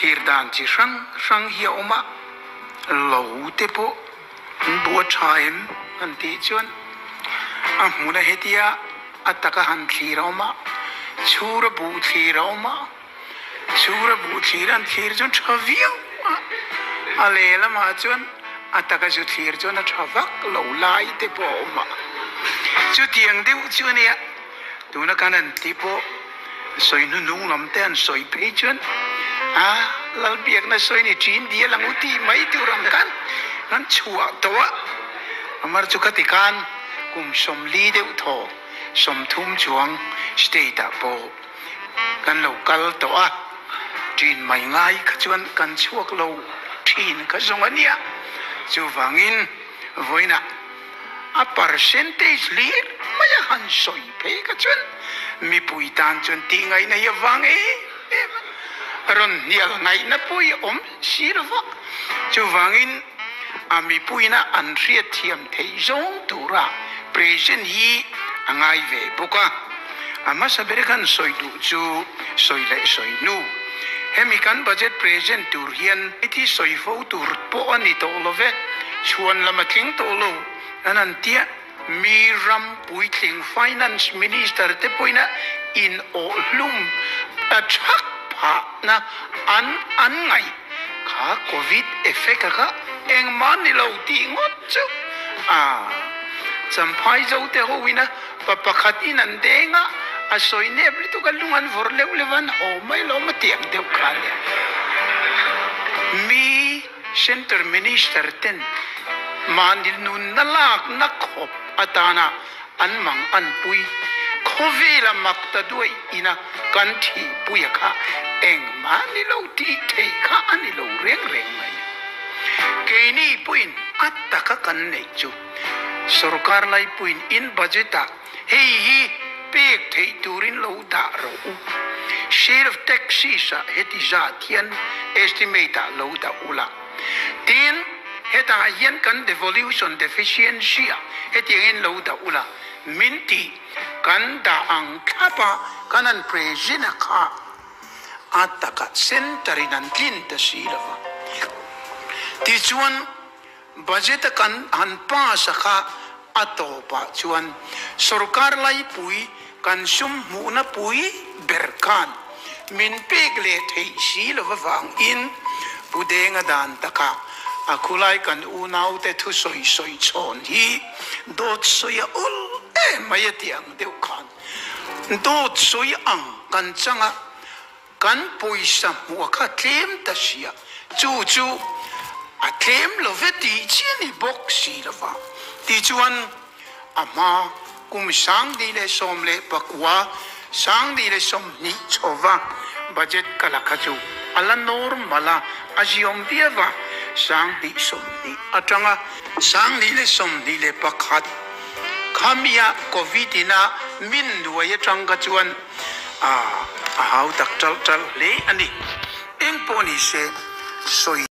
thir dan chi sang hiao ma lo te po bua chaim an ti chuan a muna hetia ataka han thirau ma chura bu thirau ma chura bu thiran thir chun thaviau alela ma chuan ataka chu thir chun a thavak lo lai te po ma chu tiang deu chuan ya tuna kanan ti po soi nu nung lam te an soi pe chuan lal biak na soi ni chin dia lang uti mai tu ram kan chua towa amar chu katikan kum som li deu tho som thum chuang stay ta po kan local towa chin mai ngai ka chuan kan chuak lo thin ka zong ania chu wangin voina a percentage lir maya han soi pe ka chuan mi pui tan chuan ti ngai na ya wange ron nial ngai na pui om sirwa chu wangin ami pui na an riat thiam thei zong tura present hi angai ve buka ama sabere kan soi du chu soi le soi nu hemikan budget present tur hian iti soi fo tur po ani to love chuan lama tling to lo anan tia miram puitling finance minister te poina in olum achak pha na an ngai kha covid effect ka eng man ni lo ti ngot chu champhai zo te ho wina papakhat in an denga a soine bli tu kalungan vorle levan ho mai lo ma tiang deu khan mi center minister ten mandil nun nalak nakhop atana an mang an pui khovela makta duai ina kan thi puya kha eng mani lo ti thei kha ani lo reng mai ke ni puin attaka kan nei chu sarkar lai puin in budgeta hi pek thei turin lo da ro share of taxes heti ja thian estimate lo da ula tin heta yen kan devolution deficiency heti en lo da ula minti kan da ang khapa kanan presina kha ataka centerin an tin ta silava ti chuan budget kan han pa sakha atopa chuan sarkar lai pui kan sum mu na pui berkan min pegle thei silava wang in pudenga dan taka akulai kan unau te thu soi chon hi dot soya ul mayati ang deu khan dot soi ang kan changa kan poisa mu kha tlem ta sia chu a tlem lo veti chini boxi lava ti chuan ama kum sang di le som le pakwa sang di le som ni chova budget kala khachu ala normala ajiom diava sang di som ni atanga sang di le som di le pakhat khamia covid ina min duaya tanga chuan a hau tak tal le ani eng poni se soi